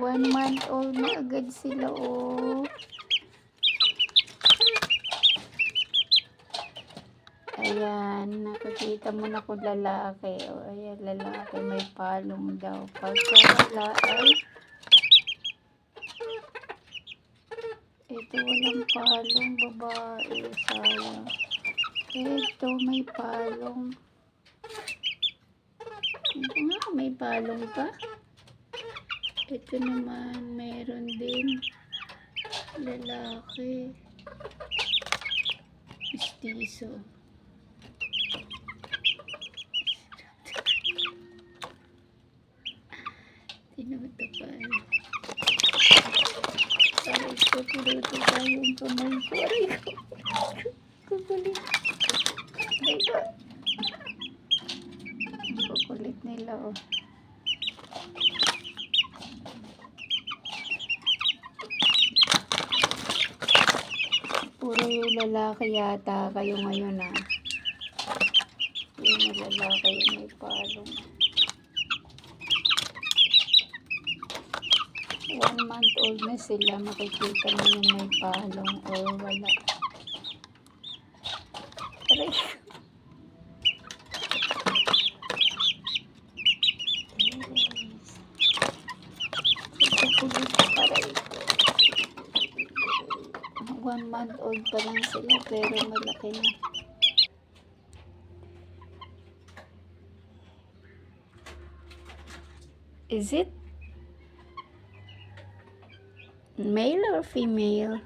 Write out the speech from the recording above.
1 month old na agad sila, oh. Ayan, nakikita mo na kung lalaki. O, ayan, lalaki, may palong daw. Pagka wala ay, ito walang palong, babae, sayang. Ito, may palong. Ito nga, may palong pa. Ito naman, meron din. Lalaki. Mistiso. Tinutupal. Aray ko, tinutupal yung kamay ko. Aray ko. Kukulit. Aray ko. Ang kukulit nila, oh. Puro yung lalaki yata kayo ngayon, ah. Yung lalaki yung may palong. 1 month old na sila, makikita mo yung may palong or wala. Aray. Kukulit. Aray. 1 month old pa lang sila pero malaki na. Is it male or female?